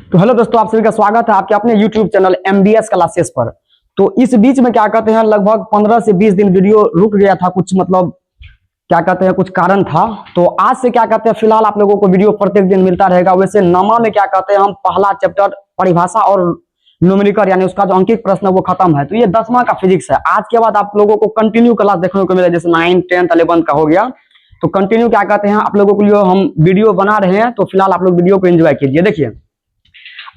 तो हेलो दोस्तों, आप सभी का स्वागत है आपके अपने YouTube चैनल MBS क्लासेस पर। तो इस बीच में क्या कहते हैं, लगभग 15 से 20 दिन वीडियो रुक गया था, कुछ मतलब क्या कहते हैं कुछ कारण था। तो आज से क्या कहते हैं फिलहाल आप लोगों को वीडियो प्रत्येक दिन मिलता रहेगा। वैसे नमा में क्या कहते हैं हम पहला चैप्टर परिभाषा और न्यूमेरिकल यानी उसका जो अंकित प्रश्न है वो खत्म है। तो ये 10वां का फिजिक्स है। आज के बाद आप लोगों को कंटिन्यू क्लास देखने को मिलेगा, जैसे 9, 10, 11 का हो गया। तो कंटिन्यू क्या कहते हैं आप लोगों के लिए हम वीडियो बना रहे हैं। तो फिलहाल आप लोग वीडियो को एंजॉय कीजिए। देखिए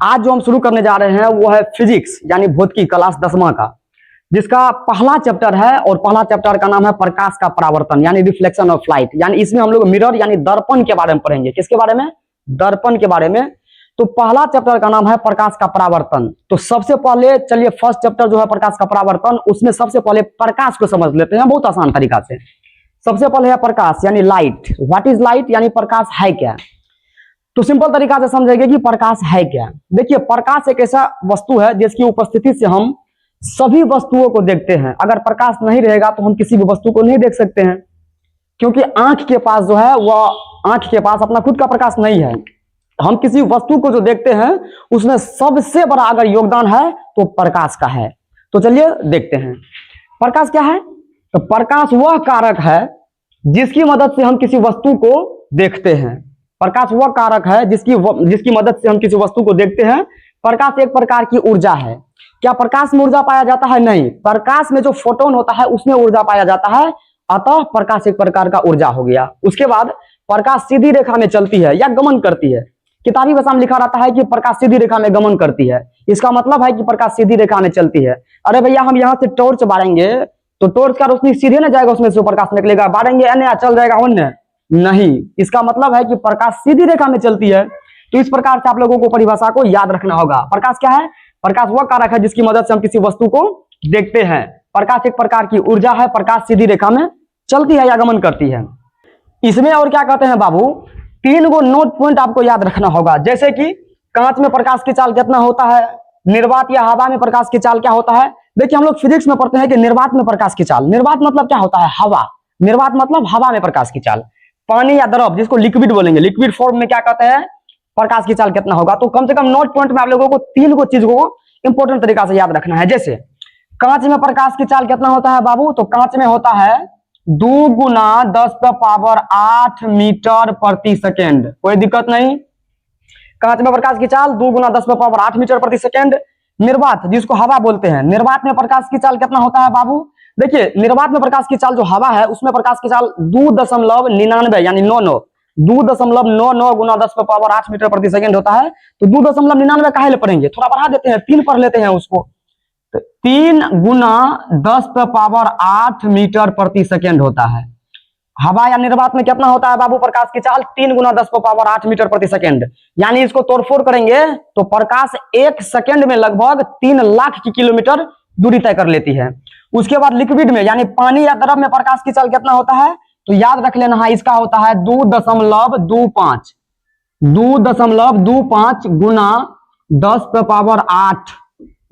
आज जो हम शुरू करने जा रहे हैं वो है फिजिक्स यानी भौतिकी क्लास 10वां का, जिसका पहला चैप्टर है और पहला चैप्टर का नाम है प्रकाश का परावर्तन यानी रिफ्लेक्शन ऑफ लाइट। यानी इसमें हम लोग मिरर यानी दर्पण के बारे में पढ़ेंगे। किसके बारे में? दर्पण के बारे में। तो पहला चैप्टर का नाम है प्रकाश का परावर्तन। तो सबसे पहले चलिए फर्स्ट चैप्टर जो है प्रकाश का परावर्तन, उसमें सबसे पहले प्रकाश को समझ लेते हैं बहुत आसान तरीका से। सबसे पहले है प्रकाश यानी लाइट। व्हाट इज लाइट यानी प्रकाश है क्या। तो सिंपल तरीका से समझेंगे कि प्रकाश है क्या। देखिए प्रकाश एक ऐसा वस्तु है जिसकी उपस्थिति से हम सभी वस्तुओं को देखते हैं। अगर प्रकाश नहीं रहेगा तो हम किसी भी वस्तु को नहीं देख सकते हैं, क्योंकि आंख के पास जो है वह आंख के पास अपना खुद का प्रकाश नहीं है। हम किसी वस्तु को जो देखते हैं उसमें सबसे बड़ा अगर योगदान है तो प्रकाश का है। तो चलिए देखते हैं प्रकाश क्या है। तो प्रकाश वह कारक है जिसकी मदद से हम किसी वस्तु को देखते हैं। प्रकाश वह कारक है जिसकी मदद से हम किसी वस्तु को देखते हैं। प्रकाश एक प्रकार की ऊर्जा है। क्या प्रकाश में ऊर्जा पाया जाता है? नहीं। प्रकाश में जो फोटोन होता है उसमें ऊर्जा पाया जाता है, अतः प्रकाश एक प्रकार का ऊर्जा हो गया। उसके बाद प्रकाश सीधी रेखा में चलती है या गमन करती है। किताबी भाषा में लिखा रहता है कि प्रकाश सीधी रेखा में गमन करती है। इसका मतलब है कि प्रकाश सीधी रेखा में चलती है। अरे भैया हम यहाँ से टॉर्च बारेंगे तो टॉर्च का रोशनी सीधे ना जाएगा, उसमें से प्रकाश निकलेगा। बारेंगे अन्य चल जाएगा अन्य नहीं। इसका मतलब है कि प्रकाश सीधी रेखा में चलती है। तो इस प्रकार से आप लोगों को परिभाषा को याद रखना होगा। प्रकाश क्या है? प्रकाश वह कारक है जिसकी मदद से हम किसी वस्तु को देखते हैं। प्रकाश एक प्रकार की ऊर्जा है। प्रकाश सीधी रेखा में चलती है या गमन करती है। इसमें और क्या कहते हैं बाबू, 3 गो नोट पॉइंट आपको याद रखना होगा। जैसे कि कांच में प्रकाश की चाल कितना होता है, निर्वात या हवा में प्रकाश की चाल क्या होता है। देखिए हम लोग फिजिक्स में पढ़ते हैं कि निर्वात में प्रकाश की चाल, निर्वात मतलब क्या होता है? हवा। निर्वात मतलब हवा में प्रकाश की चाल। पानी या द्रव जिसको लिक्विड बोलेंगे, लिक्विड फॉर्म में क्या कहते हैं प्रकाश की चाल कितना होगा। तो कम से कम नोट पॉइंट में आप लोगों को 3 गो चीज को इंपॉर्टेंट तरीका से याद रखना है। जैसे कांच में प्रकाश की चाल कितना होता है बाबू, तो कांच में होता है 2 गुना 10⁸ मीटर प्रति सेकेंड। कोई दिक्कत नहीं। कांच में प्रकाश की चाल 2 गुना 10⁸ मीटर प्रति सेकेंड। निर्वात जिसको हवा बोलते हैं, निर्वात में प्रकाश की चाल कितना होता है बाबू। देखिए निर्वात में प्रकाश की चाल जो हवा है उसमें प्रकाश की चाल 2.99 यानी 2.99 गुना 10⁸ मीटर प्रति सेकेंड होता है। तो 2.99 काहे ले पढ़ेंगे, थोड़ा बढ़ा देते हैं, 3 पढ़ लेते हैं उसको। तो 3 गुना 10⁸ मीटर प्रति सेकेंड होता है। हवा या निर्वात में कितना होता है बाबू प्रकाश की चाल? 3 गुना 10⁸ मीटर प्रति सेकेंड। यानी इसको तोड़फोड़ करेंगे तो प्रकाश 1 सेकेंड में लगभग 3 लाख किलोमीटर दूरी तय कर लेती है। उसके बाद लिक्विड में यानी पानी या द्रव में प्रकाश की चाल कितना होता है, तो याद रख लेना है इसका होता है 2.25 गुना 10⁸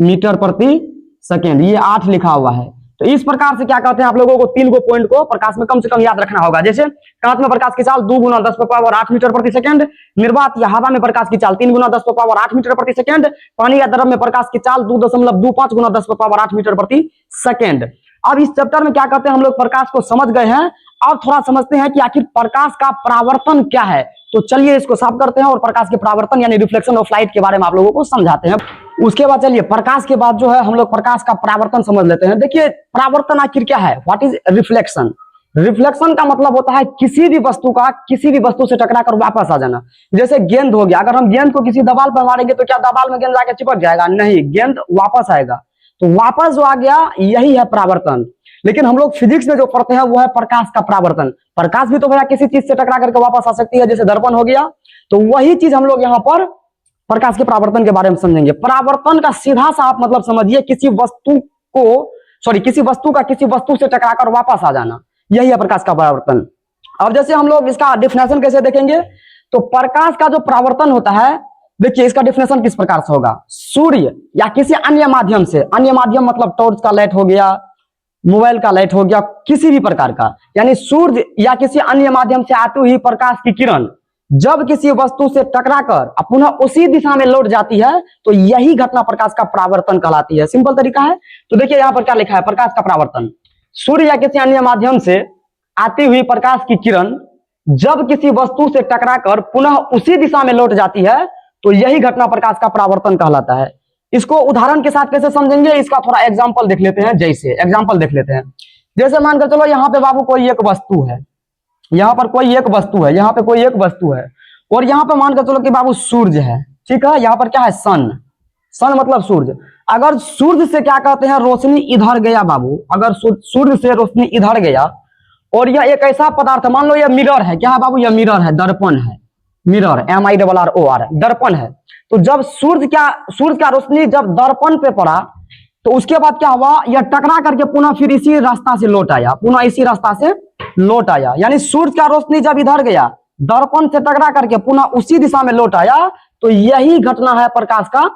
मीटर प्रति सेकेंड। ये 8 लिखा हुआ है। तो इस प्रकार से क्या कहते हैं आप लोगों को 3 गो पॉइंट को प्रकाश में कम से कम याद रखना होगा। जैसे कांच में प्रकाश की चाल 2 गुना 10⁸ मीटर प्रति सेकेंड। निर्वात या हवा में प्रकाश की चाल 3 गुना 10⁸ मीटर प्रति सेकेंड। पानी या द्रव में प्रकाश की चाल 2.25 गुना 10⁸ मीटर प्रति सेकेंड। अब इस चैप्टर में क्या कहते हैं हम लोग प्रकाश को समझ गए हैं। अब थोड़ा समझते हैं कि आखिर प्रकाश का परावर्तन क्या है। तो चलिए इसको साफ करते हैं और प्रकाश के परावर्तन यानी रिफ्लेक्शन ऑफ लाइट के बारे में आप लोगों को समझाते हैं। उसके बाद चलिए प्रकाश के बाद जो है हम लोग प्रकाश का परावर्तन समझ लेते हैं। देखिए परावर्तन आखिर क्या है, व्हाट इज रिफ्लेक्शन। रिफ्लेक्शन का मतलब होता है किसी भी वस्तु का किसी भी वस्तु से टकरा कर वापस आ जाना। जैसे गेंद हो गया, अगर हम गेंद को किसी दीवार पर मारेंगे तो क्या दीवार में गेंद जाके चिपक जाएगा? नहीं, गेंद वापस आएगा। तो वापस जो आ गया यही है परावर्तन। लेकिन हम लोग फिजिक्स में जो पढ़ते हैं वो है प्रकाश का परावर्तन। प्रकाश भी तो भैया किसी चीज से टकरा करके वापस आ सकती है, जैसे दर्पण हो गया। तो वही चीज हम लोग यहाँ पर प्रकाश के परावर्तन के बारे में समझेंगे। परावर्तन का सीधा सा आप मतलब समझिए किसी वस्तु का किसी वस्तु से टकराकर वापस आ जाना, यही है प्रकाश का परावर्तन। अब जैसे हम लोग इसका डिफिनेशन कैसे देखेंगे, तो प्रकाश का जो परावर्तन होता है, देखिए इसका डिफिनेशन किस प्रकार से होगा। सूर्य या किसी अन्य माध्यम से, अन्य माध्यम मतलब टॉर्च का लाइट हो गया, मोबाइल का लाइट हो गया, किसी भी प्रकार का, यानी सूर्य या किसी अन्य माध्यम से आती हुई प्रकाश की किरण जब किसी वस्तु से टकराकर पुनः उसी दिशा में लौट जाती है तो यही घटना प्रकाश का परावर्तन कहलाती है। सिंपल तरीका है। तो देखिए यहाँ पर क्या लिखा है, प्रकाश का परावर्तन, सूर्य या किसी अन्य माध्यम से आती हुई प्रकाश की किरण जब किसी वस्तु से टकराकर पुनः उसी दिशा में लौट जाती है तो यही घटना प्रकाश का परावर्तन कहलाता है। इसको उदाहरण के साथ कैसे समझेंगे, इसका थोड़ा एग्जाम्पल देख लेते हैं। जैसे मानकर चलो यहाँ पे बाबू कोई एक वस्तु है, यहाँ पर कोई एक वस्तु है, यहाँ पे कोई एक वस्तु है, और यहाँ पे मानकर चलो कि बाबू सूर्य है, ठीक है। यहाँ पर क्या है, सन, सन मतलब सूर्य। अगर सूर्य से क्या कहते हैं रोशनी इधर गया बाबू, अगर सूर्य से रोशनी इधर गया और यह एक ऐसा पदार्थ, मान लो यह मिरर है, क्या है बाबू, यह मिरर है, दर्पण है, मिरर MIRROR दर्पण है। तो जब सूर्य का रोशनी जब दर्पण पे पड़ा तो उसके बाद क्या हुआ, यह टकरा करके पुनः फिर इसी रास्ता से लौट आया, पुनः इसी रास्ता से लौट आया। यानी सूर्य का रोशनी जब इधर गया दर्पण से टकरा करके पुनः उसी दिशा में लौट आया तो यही घटना है प्रकाश का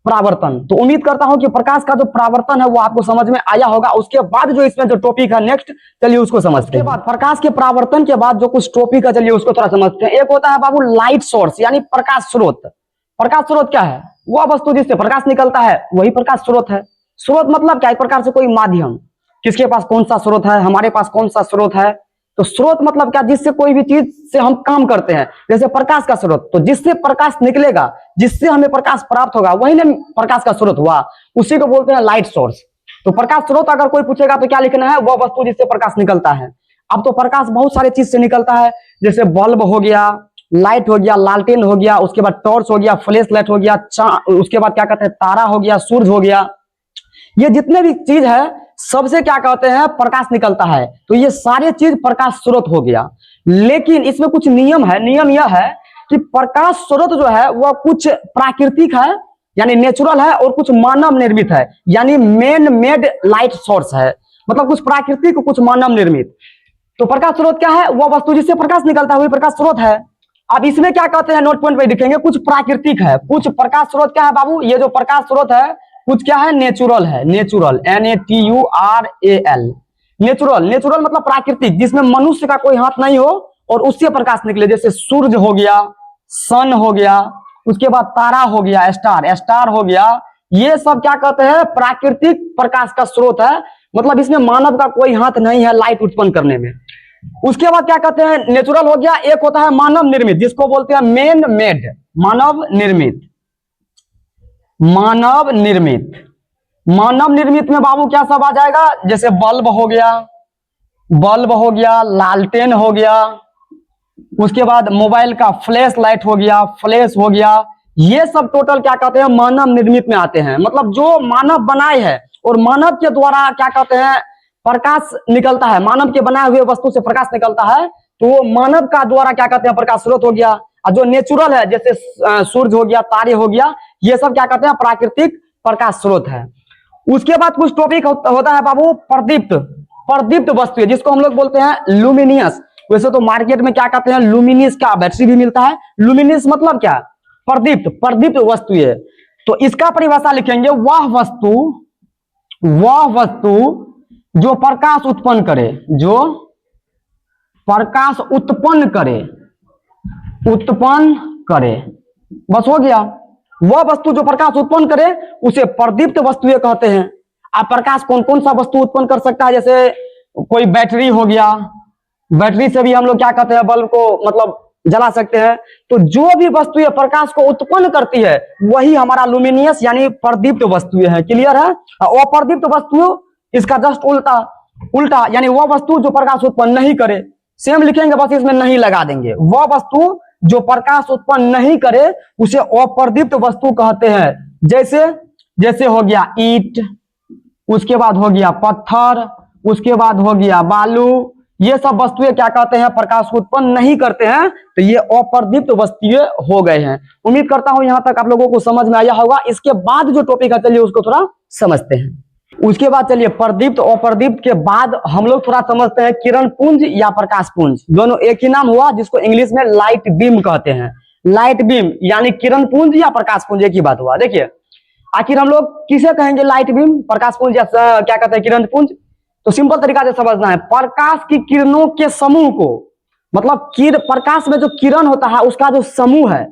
परावर्तन। तो उम्मीद करता हूं कि प्रकाश का जो परावर्तन है वो आपको समझ में आया होगा। उसके बाद जो इसमें जो टॉपिक है नेक्स्ट, चलिए उसको समझते हैं। प्रकाश के परावर्तन के बाद जो कुछ टॉपिक है चलिए उसको थोड़ा समझते हैं। एक होता है बाबू लाइट सोर्स, यानी प्रकाश स्रोत। प्रकाश स्रोत क्या है, वह वस्तु जिससे प्रकाश निकलता है वही प्रकाश स्रोत है। स्रोत मतलब क्या, एक प्रकार से कोई माध्यम, किसके पास कौन सा स्रोत है, हमारे पास कौन सा स्रोत है। तो स्रोत मतलब क्या, जिससे कोई भी चीज से हम काम करते हैं, जैसे प्रकाश का स्रोत, तो जिससे प्रकाश निकलेगा, जिससे हमें प्रकाश प्राप्त होगा वही ना प्रकाश का स्रोत हुआ, उसी को बोलते हैं लाइट सोर्स। तो प्रकाश स्रोत अगर कोई पूछेगा तो क्या लिखना है, वह वस्तु जिससे प्रकाश निकलता है। अब तो प्रकाश बहुत सारे चीज से निकलता है, जैसे बल्ब हो गया, लाइट हो गया, लालटेन हो गया, उसके बाद टॉर्च हो गया, फ्लैश लाइट हो गया, उसके बाद क्या कहते हैं तारा हो गया, सूरज हो गया। ये जितने भी चीज है सबसे क्या कहते हैं प्रकाश निकलता है। तो ये सारे चीज प्रकाश स्रोत हो गया। लेकिन इसमें कुछ नियम है। नियम यह है कि प्रकाश स्रोत जो है वह कुछ प्राकृतिक है यानी नेचुरल है, और कुछ मानव निर्मित है यानी मैन मेड लाइट सोर्स है। मतलब कुछ प्राकृतिक कुछ मानव निर्मित। तो प्रकाश स्रोत क्या है, वह वस्तु जिससे प्रकाश निकलता है वही प्रकाश स्रोत है। अब इसमें क्या कहते हैं, नोट पॉइंट पे लिखेंगे, कुछ प्राकृतिक है, कुछ प्रकाश स्रोत क्या है बाबू, ये जो प्रकाश स्रोत है कुछ क्या है, नेचुरल है, नेचुरल NATURAL, नेचुरल। नेचुरल मतलब प्राकृतिक, जिसमें मनुष्य का कोई हाथ नहीं हो और उससे प्रकाश निकले, जैसे सूरज हो गया, सन हो गया, उसके बाद तारा हो गया, स्टार हो गया। ये सब क्या कहते हैं प्राकृतिक प्रकाश का स्रोत है। मतलब इसमें मानव का कोई हाथ नहीं है लाइट उत्पन्न करने में। उसके बाद क्या कहते हैं, नेचुरल हो गया। एक होता है मानव निर्मित, जिसको बोलते हैं मैन मेड, मानव निर्मित। मानव निर्मित, मानव निर्मित में बाबू क्या सब आ जाएगा, जैसे बल्ब हो गया, लालटेन हो गया, उसके बाद मोबाइल का फ्लैश लाइट हो गया, फ्लैश हो गया। ये सब टोटल क्या कहते हैं मानव निर्मित में आते हैं। मतलब जो मानव बनाए है और मानव के द्वारा क्या कहते हैं प्रकाश निकलता है, मानव के बनाए हुए वस्तु से प्रकाश निकलता है, तो वो मानव का द्वारा क्या कहते हैं प्रकाश स्रोत हो गया। और जो नेचुरल है जैसे सूरज हो गया, तारे हो गया, ये सब क्या कहते हैं प्राकृतिक प्रकाश स्रोत है। उसके बाद कुछ टॉपिक होता है बाबू प्रदीप्त वस्तु, जिसको हम लोग बोलते हैं लुमिनियस। वैसे तो मार्केट में क्या कहते हैं लुमिनियस का बैटरी भी मिलता है। लुमिनियस मतलब क्या, प्रदीप्त वस्तु है। तो इसका परिभाषा लिखेंगे, वह वस्तु जो प्रकाश उत्पन्न करे, जो प्रकाश उत्पन्न करे, बस हो गया। वह वस्तु जो प्रकाश उत्पन्न करे उसे प्रदीप्त वस्तुएं कहते हैं। अब प्रकाश कौन कौन सा वस्तु उत्पन्न कर सकता है, जैसे कोई बैटरी हो गया, बैटरी से भी हम लोग क्या कहते हैं बल्ब को मतलब जला सकते हैं। तो जो भी वस्तुएं प्रकाश को उत्पन्न करती है वही हमारा लुमिनियस यानी प्रदीप्त वस्तुएं है। क्लियर है। अप्रदीप्त वस्तु इसका जस्ट उल्टा यानी वह वस्तु जो प्रकाश उत्पन्न नहीं करे। सेम लिखेंगे, बस इसमें नहीं लगा देंगे। वह वस्तु जो प्रकाश उत्पन्न नहीं करे उसे अप्रदीप्त वस्तु कहते हैं। जैसे हो गया ईंट, उसके बाद हो गया पत्थर, उसके बाद हो गया बालू। ये सब वस्तुएं क्या कहते हैं प्रकाश उत्पन्न नहीं करते हैं, तो ये अप्रदीप्त वस्तुएं हो गए हैं। उम्मीद करता हूं यहां तक आप लोगों को समझ में आया होगा। इसके बाद जो टॉपिक है चलिए उसको थोड़ा समझते हैं। उसके बाद चलिए प्रदीप्त अप्रदीप्त के बाद हम लोग थोड़ा समझते हैं किरण पुंज या प्रकाश पुंज। दोनों एक ही नाम हुआ, जिसको इंग्लिश में लाइट बीम कहते हैं। लाइट बीम यानी किरण पुंज या प्रकाश पुंज एक ही बात हुआ। देखिए आखिर हम लोग किसे कहेंगे लाइट बीम, प्रकाश पुंज या क्या कहते हैं किरण पुंज। तो सिंपल तरीका से समझना है, प्रकाश की किरणों के समूह को, मतलब प्रकाश में जो किरण होता है उसका जो समूह है,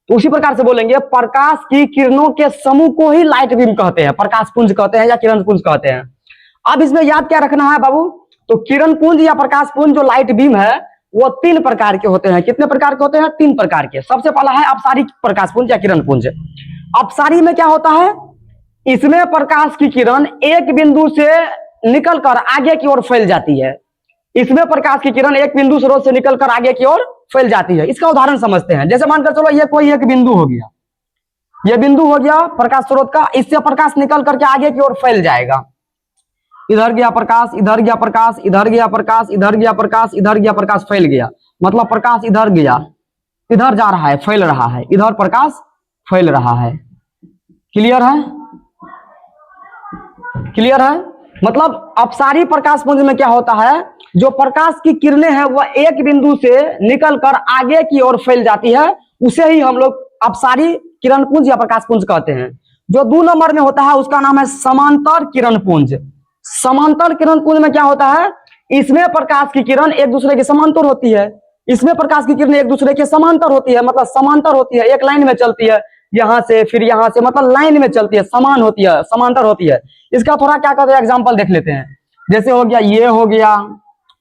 तो उसी प्रकार से बोलेंगे प्रकाश की किरणों के समूह को ही लाइट बीम कहते हैं, प्रकाश पुंज कहते हैं या किरण पुंज कहते हैं। अब इसमें याद क्या रखना है बाबू, तो किरण पुंज या प्रकाश पुंज जो लाइट बीम है वो 3 प्रकार के होते हैं। कितने प्रकार के होते हैं? 3 प्रकार के। सबसे पहला है अपसारी प्रकाश पुंज या किरण पुंज। अपसारी में क्या होता है, इसमें प्रकाश की किरण एक बिंदु से निकलकर आगे की ओर फैल जाती है। इसमें प्रकाश की किरण एक बिंदु स्रोत से निकलकर आगे की ओर फैल जाती है। इसका उदाहरण समझते हैं। जैसे मानकर चलो ये कोई एक बिंदु हो गया, ये बिंदु हो गया प्रकाश स्रोत का, इससे प्रकाश निकल करके आगे की ओर फैल जाएगा। इधर गया प्रकाश, इधर गया प्रकाश, इधर गया प्रकाश, इधर गया प्रकाश, इधर गया प्रकाश, फैल गया। मतलब प्रकाश इधर गया, इधर जा रहा है, फैल रहा है, इधर प्रकाश फैल रहा है। क्लियर है? क्लियर है? मतलब अपसारी प्रकाश पुंज में क्या होता है, जो प्रकाश की किरणें हैं वह एक बिंदु से निकलकर आगे की ओर फैल जाती है, उसे ही हम लोग अपसारी किरण पुंज या प्रकाश पुंज कहते हैं। जो 2 नंबर में होता है उसका नाम है समांतर किरण पुंज। समांतर किरण पुंज में क्या होता है, इसमें प्रकाश की किरण एक दूसरे के समांतर होती है, इसमें प्रकाश की किरण एक दूसरे के समांतर होती है, मतलब समांतर होती है, एक लाइन में चलती है, यहां से फिर यहां से, मतलब लाइन में चलती है, समान होती है, समांतर होती है। इसका थोड़ा क्या कहते हैं एग्जांपल देख लेते हैं। जैसे हो गया ये हो गया,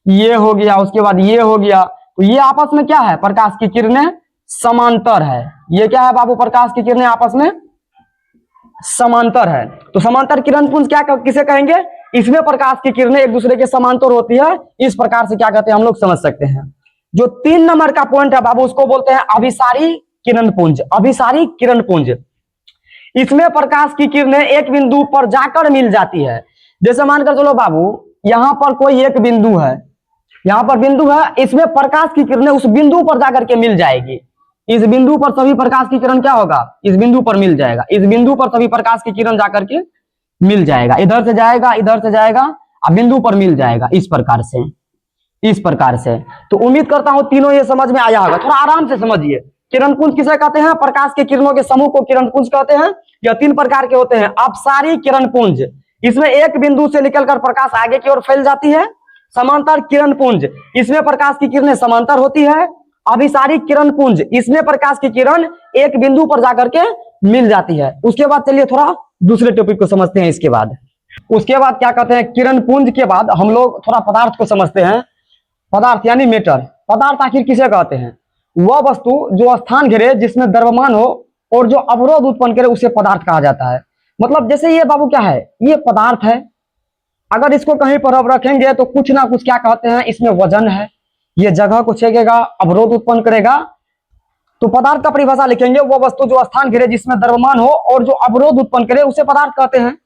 ये हो गया, उसके बाद ये हो गया, तो ये आपस में क्या है, प्रकाश की किरणें समांतर है। ये क्या है बाबू, प्रकाश की किरणें आपस में समांतर है। तो समांतर किरण पुंज क्या किसे कहेंगे, इसमें प्रकाश की किरणें एक दूसरे के समांतर होती है। इस प्रकार से क्या कहते हैं हम लोग समझ सकते हैं। जो 3 नंबर का पॉइंट है बाबू उसको बोलते हैं अभिसारी किरण पुंज। अभिसारी किरण पुंज, इसमें प्रकाश की किरणें एक बिंदु पर जाकर मिल जाती है। जैसे मानकर चलो बाबू यहां पर कोई एक बिंदु है, यहां पर बिंदु है, इसमें प्रकाश की किरणें उस बिंदु पर जाकर के मिल जाएगी। इस बिंदु पर सभी प्रकाश की किरण क्या होगा, इस बिंदु पर मिल जाएगा। इस बिंदु पर सभी प्रकाश की किरण जाकर के मिल जाएगा, इधर से जाएगा, इधर से जाएगा, अब बिंदु पर मिल जाएगा। इस प्रकार से, इस प्रकार से। तो उम्मीद करता हूं तीनों ये समझ में आया होगा। थोड़ा आराम से समझिए। किरण पुंज किसे कहते हैं, प्रकाश के किरणों के समूह को किरण पुंज कहते हैं। यह 3 प्रकार के होते हैं। अपसारी किरण पुंज, इसमें एक बिंदु से निकलकर प्रकाश आगे की ओर फैल जाती है। समांतर किरण पुंज, इसमें प्रकाश की किरणें समांतर होती है। अभिसारी किरण पुंज, इसमें प्रकाश की किरण एक बिंदु पर जाकर के मिल जाती है। उसके बाद चलिए थोड़ा दूसरे टॉपिक को समझते हैं। उसके बाद क्या कहते हैं, किरण पुंज के बाद हम लोग थोड़ा पदार्थ को समझते हैं। पदार्थ यानी मैटर। पदार्थ आखिर किसे कहते हैं, वह वस्तु जो स्थान घेरे, जिसमें द्रव्यमान हो और जो अवरोध उत्पन्न करे, उसे पदार्थ कहा जाता है। मतलब जैसे ये बाबू क्या है, ये पदार्थ है। अगर इसको कहीं पर अब रखेंगे तो कुछ ना कुछ क्या कहते हैं, इसमें वजन है, ये जगह को छेकेगा, अवरोध उत्पन्न करेगा। तो पदार्थ का परिभाषा लिखेंगे, वो वस्तु जो स्थान घेरे, जिसमें द्रव्यमान हो और जो अवरोध उत्पन्न करे, उसे पदार्थ कहते हैं।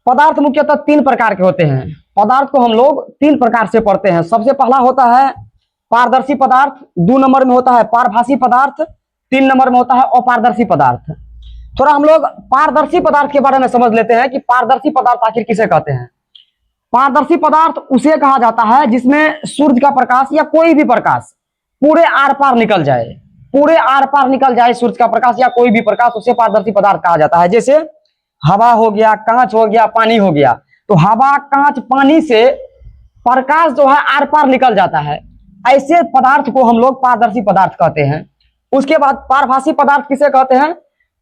पदार्थ मुख्यतः 3 प्रकार के होते हैं। पदार्थ को हम लोग 3 प्रकार से पढ़ते हैं। सबसे पहला होता है पारदर्शी पदार्थ, 2 नंबर में होता है पारभासी पदार्थ, 3 नंबर में होता है अपारदर्शी पदार्थ। थोड़ा हम लोग पारदर्शी पदार्थ के बारे में समझ लेते हैं कि पारदर्शी पदार्थ आखिर किसे कहते हैं। पारदर्शी पदार्थ उसे कहा जाता है जिसमें सूर्य का प्रकाश या कोई भी प्रकाश पूरे आर पार निकल जाए, पूरे आर पार निकल जाए सूर्य का प्रकाश या कोई भी प्रकाश, उसे पारदर्शी पदार्थ कहा जाता है। जैसे हवा हो गया, कांच हो गया, पानी हो गया। तो हवा, कांच, पानी से प्रकाश जो है आर पार निकल जाता है। ऐसे पदार्थ को हम लोग पारदर्शी पदार्थ कहते हैं। उसके बाद पारभासी पदार्थ किसे कहते हैं।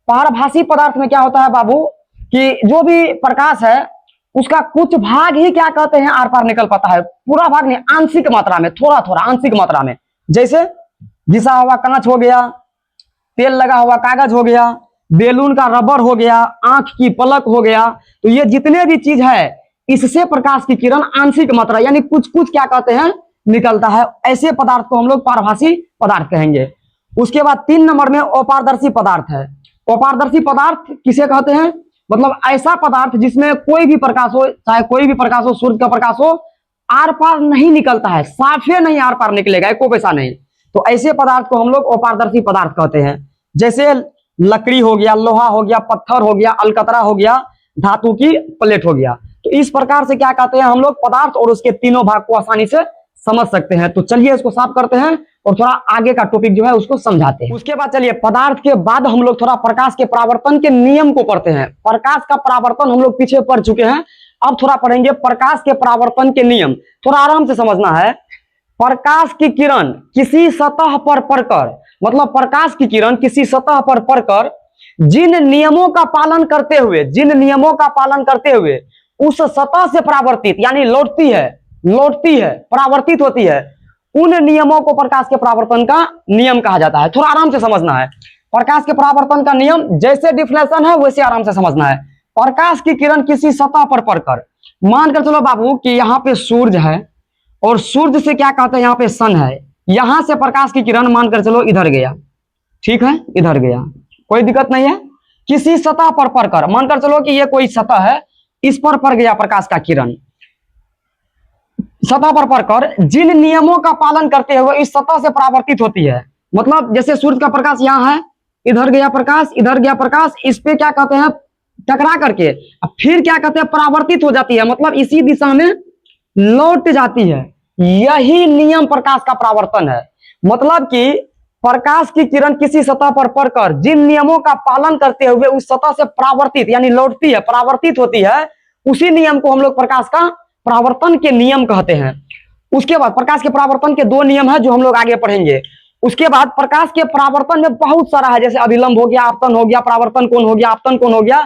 पारभासी पदार्थ में क्या होता है बाबू, कि जो भी प्रकाश है उसका कुछ भाग ही क्या कहते हैं आर पार निकल पाता है, पूरा भाग नहीं, आंशिक मात्रा में, थोड़ा थोड़ा आंशिक मात्रा में। जैसे घिसा हुआ कांच हो गया, तेल लगा हुआ कागज हो गया, बेलून का रबर हो गया, आंख की पलक हो गया। तो ये जितने भी चीज है, इससे प्रकाश की किरण आंशिक मात्रा यानी कुछ कुछ क्या कहते हैं निकलता है। ऐसे पदार्थ को हम लोग पारभासी पदार्थ कहेंगे। उसके बाद 3 नंबर में अपारदर्शी पदार्थ है। अपारदर्शी पदार्थ किसे कहते हैं, मतलब ऐसा पदार्थ जिसमें कोई भी प्रकाश हो, चाहे कोई भी प्रकाश हो, सूर्य का प्रकाश हो, आर पार नहीं निकलता है, साफे नहीं आर पार निकलेगा, एको पैसा नहीं। तो ऐसे पदार्थ को हम लोग अपारदर्शी पदार्थ कहते हैं। जैसे लकड़ी हो गया, लोहा हो गया, पत्थर हो गया, अलकतरा हो गया, धातु की प्लेट हो गया। तो इस प्रकार से क्या कहते हैं हम लोग पदार्थ और उसके तीनों भाग को आसानी से समझ सकते हैं। तो चलिए इसको साफ करते हैं और थोड़ा आगे का टॉपिक जो है उसको समझाते हैं। उसके बाद चलिए पदार्थ के बाद हम लोग थोड़ा प्रकाश के परावर्तन के नियम को पढ़ते हैं। प्रकाश का परावर्तन हम लोग पीछे पढ़ चुके हैं, अब थोड़ा पढ़ेंगे प्रकाश के परावर्तन के नियम। थोड़ा आराम से समझना है। प्रकाश की किरण किसी सतह पर पड़कर, मतलब प्रकाश की किरण किसी सतह पर पड़कर जिन नियमों का पालन करते हुए, जिन नियमों का पालन करते हुए उस सतह से परावर्तित यानी लौटती है, परावर्तित होती है, उन नियमों को प्रकाश के परावर्तन का नियम कहा जाता है। थोड़ा आराम से समझना है। प्रकाश के परावर्तन का नियम जैसे डिफ्लेक्शन है वैसे आराम से समझना है। प्रकाश की किरण किसी सतह पर पड़कर, मानकर चलो बाबू कि यहाँ पे सूर्य है और सूर्य से क्या कहते हैं यहाँ पे सन है, यहां से प्रकाश की किरण मानकर चलो इधर गया, ठीक है, इधर गया, कोई दिक्कत नहीं है। किसी सतह पर पड़कर, मानकर चलो कि ये कोई सतह है, इस पर पड़ गया प्रकाश का किरण, सतह पर पड़कर जिन नियमों का पालन करते हुए इस सतह से परावर्तित होती है। मतलब जैसे सूर्य का प्रकाश यहाँ है, इधर गया प्रकाश, इधर गया प्रकाश, इस पे क्या कहते हैं टकरा करके फिर क्या कहते हैं परावर्तित हो जाती है, मतलब इसी दिशा में लौट जाती है। यही नियम प्रकाश का परावर्तन है। मतलब कि प्रकाश की किरण किसी सतह पर पड़कर जिन नियमों का पालन करते हुए उस सतह से परावर्तित यानी लौटती है, परावर्तित होती है, उसी नियम को हम लोग प्रकाश का परावर्तन के नियम कहते हैं। उसके बाद प्रकाश के परावर्तन के दो नियम है जो हम लोग आगे पढ़ेंगे। उसके बाद प्रकाश के परावर्तन में बहुत सारा है, जैसे अभिलंब हो गया, आपतन हो गया, परावर्तन कोण हो गया, आपतन कोण हो गया।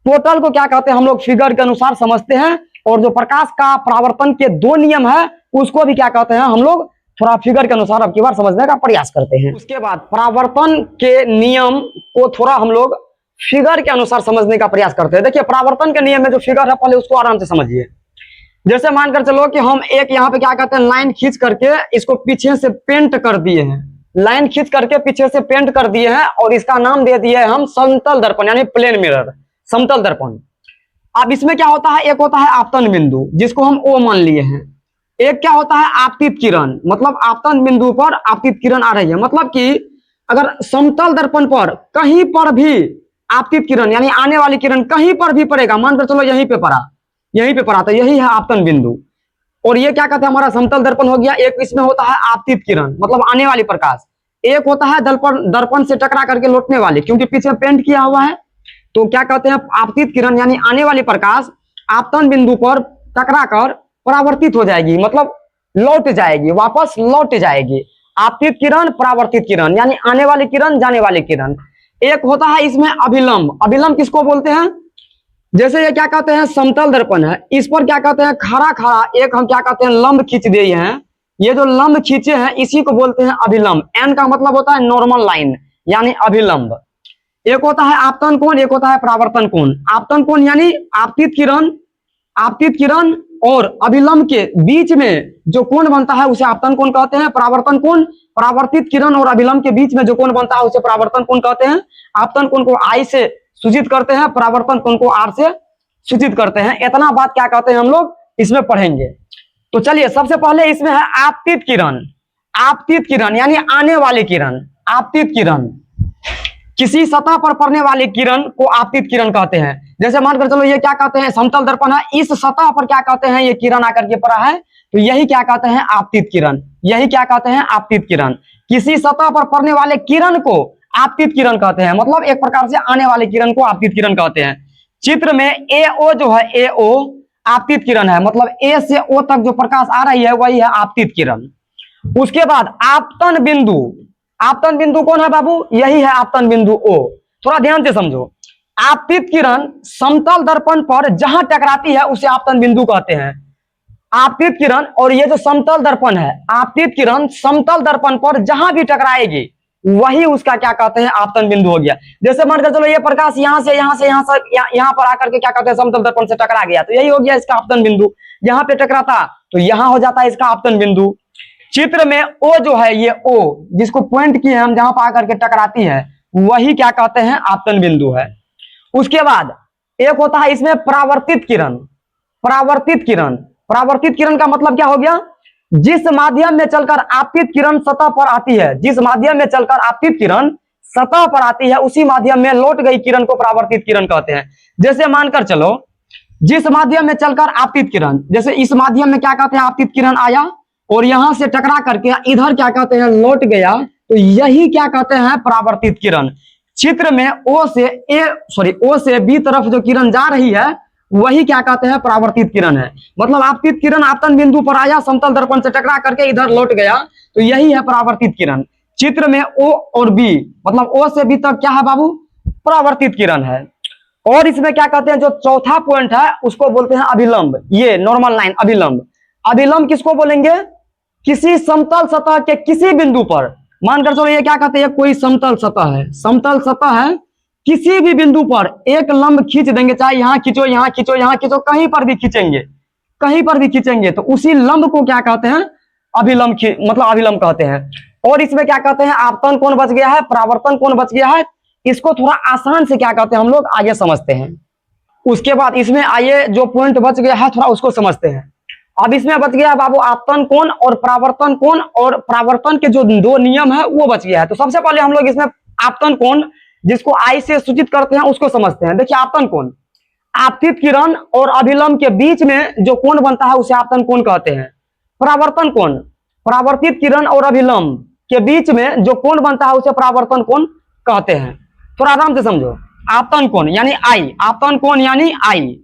टोटल को क्या कहते हैं हम लोग फिगर के अनुसार समझते हैं, और जो प्रकाश का परावर्तन के दो नियम है उसको भी क्या कहते हैं हम लोग थोड़ा फिगर के अनुसार अब की बार समझने का प्रयास करते हैं। उसके बाद परावर्तन के नियम को थोड़ा हम लोग फिगर के अनुसार समझने का प्रयास करते हैं। देखिए परावर्तन के नियम में जो फिगर है पहले उसको आराम से समझिए। जैसे मानकर चलो कि हम एक यहाँ पे क्या कहते हैं लाइन खींच करके इसको पीछे से पेंट कर दिए हैं, लाइन खींच करके पीछे से पेंट कर दिए हैं और इसका नाम दे दिए हम समतल दर्पण यानी प्लेन मिरर, समतल दर्पण। अब इसमें क्या होता है, एक होता है आपतन बिंदु जिसको हम O मान लिए हैं, एक क्या होता है आपतित किरण, मतलब आपतन बिंदु पर आपतित किरण आ रही है। मतलब कि अगर समतल दर्पण पर कहीं पर भी आपतित किरण यानी आने वाली किरण कहीं पर भी पड़ेगा, मानकर चलो यहीं पे पड़ा, यहीं पे पड़ा, तो यही है आपतन बिंदु। और ये क्या कहते हैं हमारा समतल दर्पण हो गया। एक इसमें होता है आपतित किरण मतलब आने वाली प्रकाश, एक होता है दर्पण से टकरा करके लौटने वाली, क्योंकि पीछे पेंट किया हुआ है तो क्या कहते हैं आपतित किरण यानी आने वाली प्रकाश आपतन बिंदु पर टकरा कर परावर्तित हो जाएगी, मतलब लौट जाएगी, वापस लौट जाएगी। आपतित किरण, परावर्तित किरण यानी आने वाली किरण, जाने वाली किरण। एक होता है इसमें अभिलंब, अभिलंब किसको बोलते हैं, जैसे ये क्या कहते हैं समतल दर्पण है, इस पर क्या कहते हैं खड़ा खड़ा एक हम क्या कहते हैं लंब खींच दिए हैं, ये जो लंब खींचे हैं इसी को बोलते हैं अभिलंब। एन का मतलब होता है नॉर्मल लाइन यानी अभिलंब। एक होता है आपतन कोण, एक होता है परावर्तन कोण। आपतन कोण यानी आपतित किरण और अभिलंब के बीच में जो कोण बनता है उसे आपतन कोण कहते हैं। परावर्तन कोण, परावर्तित किरण और अभिलंब के बीच में जो कोण बनता है उसे परावर्तन कोण कहते हैं। आपतन कोण को I से सूचित करते हैं, परावर्तन कोण को R से सूचित करते हैं। इतना बात क्या कहते हैं हम लोग इसमें पढ़ेंगे। तो चलिए सबसे पहले इसमें है आपतित किरण। आपतित किरण यानी आने वाली किरण, आपतित किरण किसी सतह पर पड़ने वाली किरण को आपतित किरण कहते हैं। जैसे मानकर चलो ये क्या कहते हैं समतल दर्पण है, इस सतह पर क्या कहते हैं ये किरण आकर के पड़ा है, तो यही क्या कहते हैं आपतित किरण, यही क्या कहते हैं आपतित किरण। किसी सतह पर पड़ने वाले किरण को आपतित किरण कहते हैं, मतलब एक प्रकार से आने वाली किरण को आपतित किरण कहते हैं। चित्र में AO जो है AO आपतित किरण है, मतलब A से O तक जो प्रकाश आ रही है वही है आपतित किरण। उसके बाद आपतन बिंदु, आपतन बिंदु कौन है बाबू, यही है आपतन बिंदु O। थोड़ा ध्यान से समझो, आपतित किरण समतल दर्पण पर जहां टकराती है उसे आपतन बिंदु कहते हैं। आपतित किरण और ये जो समतल दर्पण है, आपतित किरण समतल दर्पण पर जहां भी टकराएगी वही उसका क्या कहते हैं आपतन बिंदु हो गया। जैसे मानकर चलो ये प्रकाश यहां से यहां पर आकर के क्या कहते हैं समतल दर्पण से टकरा गया, तो यही हो गया इसका आपतन बिंदु। यहां पे टकराता तो यहां हो जाता है इसका आपतन बिंदु। चित्र में O जो है ये O जिसको पॉइंट किए हम जहां पर आकर के टकराती है वही क्या कहते हैं आपतन बिंदु है। उसके बाद एक होता है इसमें परावर्तित किरण। परावर्तित किरण, परावर्तित किरण का मतलब क्या हो गया, जिस माध्यम में चलकर आपतित किरण सतह पर आती है, जिस माध्यम में चलकर आपतित किरण सतह पर आती है उसी माध्यम में लौट गई किरण को परावर्तित किरण कहते हैं। जैसे मानकर चलो जिस माध्यम में चलकर आपतित किरण, जैसे इस माध्यम में क्या कहते हैं आपतित किरण आया और यहां से टकरा करके इधर क्या कहते हैं लौट गया, तो यही क्या कहते हैं परावर्तित किरण। चित्र में O से B तरफ जो किरण जा रही है वही क्या कहते हैं, परावर्तित किरण है। मतलब आपतित किरण आपतन बिंदु पर आया, समतल दर्पण से टकरा करके इधर लौट गया, तो यही है परावर्तित किरण। चित्र में ओ और बी, मतलब ओ से बी तक क्या है बाबू, परावर्तित किरण है। और इसमें क्या कहते हैं, जो चौथा पॉइंट है उसको बोलते हैं अभिलंब। ये नॉर्मल लाइन अभिलंब। अभिलंब किसको बोलेंगे, किसी समतल सतह के किसी बिंदु पर, मानकर चलो ये क्या कहते हैं, कोई समतल सतह है, समतल सतह है, किसी भी बिंदु पर एक लंब खींच देंगे, चाहे यहां खींचो, यहां खींचो, यहां खींचो, कहीं पर भी खींचेंगे, कहीं पर भी खींचेंगे, तो उसी लंब को क्या कहते हैं, अभिलंब, मतलब अभिलंब कहते हैं। और इसमें क्या कहते हैं, आपतन कोण बच गया है, परावर्तन कोण बच गया है। इसको थोड़ा आसान से क्या कहते हैं हम लोग आगे समझते हैं। उसके बाद इसमें आइए जो पॉइंट बच गया है थोड़ा उसको समझते हैं। अब इसमें बच गया बाबू आपतन कोण और परावर्तन कोण, और परावर्तन के जो दो नियम है वो बच गया है। तो सबसे पहले हम लोग इसमें आपतन कोण, जिसको आई से सूचित करते हैं, उसको समझते हैं। देखिए आपतन कोण, आपतित किरण और अभिलंब के बीच में जो कोण बनता है उसे आपतन कोण कहते हैं। परावर्तन कोण, परावर्तित किरण और अभिलंब के बीच में जो कोण बनता है उसे परावर्तन कोण कहते हैं। थोड़ा आराम से समझो। आपतन कोण यानी आई, आपतन कोण यानी आई।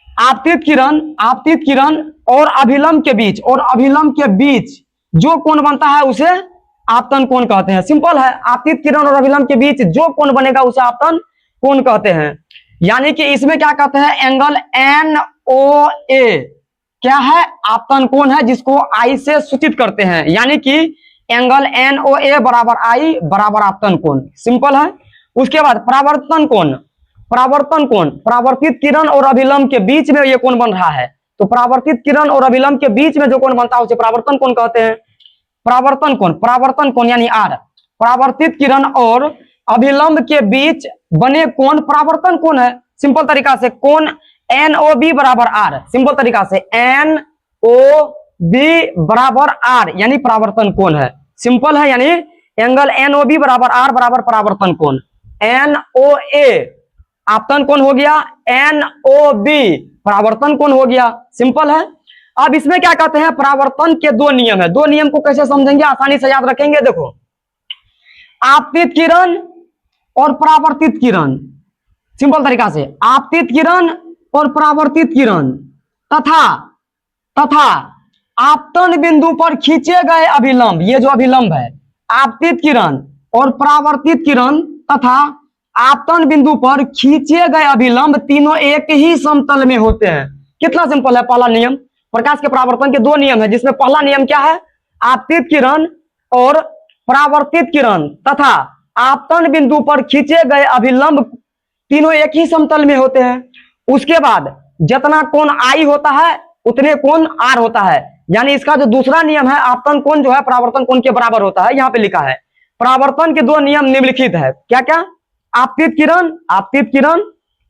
आपतित किरण और अभिलंब के बीच, और अभिलंब के बीच जो कोण बनता है उसे आपतन कोण कहते हैं। सिंपल है, आपतित किरण और अभिलंब के बीच जो कोण बनेगा उसे आपतन कोण कहते हैं। यानी कि इसमें क्या कहते हैं, एंगल NOA क्या है, आपतन कोण है, जिसको आई से सूचित करते हैं। यानी कि एंगल NOA बराबर आई बराबर आपतन कोण। सिंपल है। उसके बाद परावर्तन कोण, परावर्तन कोण, परावर्तित किरण और अभिलंब के बीच में ये कोण बन रहा है, तो परावर्तित किरण और अभिलंब के बीच में जो कोण बनता है उसे परावर्तन कोण कहते हैं। परावर्तन कोण यानी आर, परावर्तित किरण और अभिलंब के बीच बने कोण परावर्तन कोण है। सिंपल तरीका से कोण NOB बराबर आर, सिंपल तरीका से NOB बराबर आर यानी परावर्तन कोण है। सिंपल है, यानी एंगल NOB बराबर आर बराबर परावर्तन कोण। NOA आपतन कोण हो गया, NOB परावर्तन कोण हो गया। सिंपल है। अब इसमें क्या कहते हैं, परावर्तन के दो नियम है। दो नियम को कैसे समझेंगे, आसानी से याद रखेंगे। देखो, आपतित किरण और परावर्तित किरण, सिंपल तरीका से आपतित किरण और परावर्तित किरण तथा आपतन बिंदु पर खींचे गए अभिलंब, ये जो अभिलंब है, आपतित किरण और परावर्तित किरण तथा आपतन बिंदु पर खींचे गए अभिलंब तीनों एक ही समतल में होते हैं। कितना सिंपल है। पहला नियम, प्रकाश के परावर्तन के दो नियम है, जिसमें पहला नियम क्या है, आपतित किरण और परावर्तित किरण तथा आपतन बिंदु पर खींचे गए अभिलंब तीनों एक ही समतल में होते हैं। उसके बाद जितना कोण आई होता है उतने कोण आर होता है। यानी इसका जो दूसरा नियम है, आपतन कोण जो है परावर्तन कोण के बराबर होता है। यहां पे लिखा है परावर्तन के दो नियम निम्नलिखित है। क्या क्या, आपतित किरण,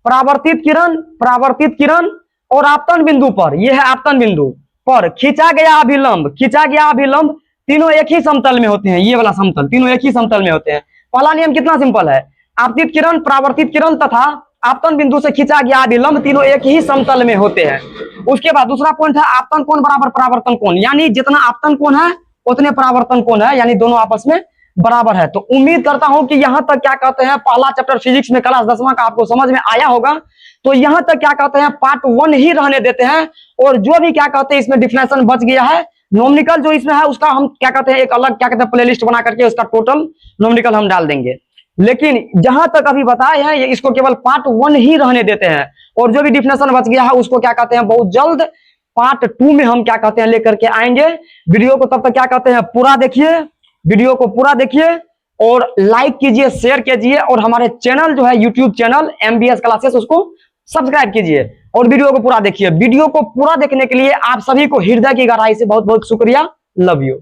परावर्तित किरण और आपतन बिंदु पर, यह है आपतन बिंदु पर खींचा गया अभिलंब तीनों एक ही समतल में होते हैं। ये वाला समतल, तीनों एक ही समतल में होते हैं। पहला नियम कितना सिंपल है, आपतित किरण, परावर्तित किरण तथा आपतन बिंदु से खींचा गया अभिलंब तीनों एक ही समतल में होते हैं। उसके बाद दूसरा पॉइंट है आपतन कोण बराबर परावर्तन कोण, यानी जितना आपतन कोण है उतने परावर्तन कोण है, यानी दोनों आपस में बराबर है। तो उम्मीद करता हूं कि यहां तक क्या कहते हैं, पहला चैप्टर फिजिक्स में क्लास 10वां का आपको समझ में आया होगा। तो यहां तक क्या कहते हैं, पार्ट 1 ही रहने देते हैं, और जो भी क्या कहते हैं इसमें डिफिनेशन बच गया है, नोमिनिकल जो इसमें है उसका हम क्या कहते हैं एक अलग क्या कहते हैं प्लेलिस्ट बना करके उसका टोटल नोमिनिकल हम डाल देंगे। लेकिन जहां तक अभी बताए हैं, ये इसको केवल पार्ट 1 ही रहने देते हैं, और जो भी डिफिनेशन बच गया है उसको क्या कहते हैं बहुत जल्द पार्ट 2 में हम क्या कहते हैं लेकर के आएंगे। वीडियो को तब तक क्या कहते हैं पूरा देखिए, वीडियो को पूरा देखिए और लाइक कीजिए, शेयर कीजिए, और हमारे चैनल जो है यूट्यूब चैनल MBS क्लासेस उसको सब्सक्राइब कीजिए और वीडियो को पूरा देखिए। वीडियो को पूरा देखने के लिए आप सभी को हृदय की गहराई से बहुत बहुत शुक्रिया। Love you.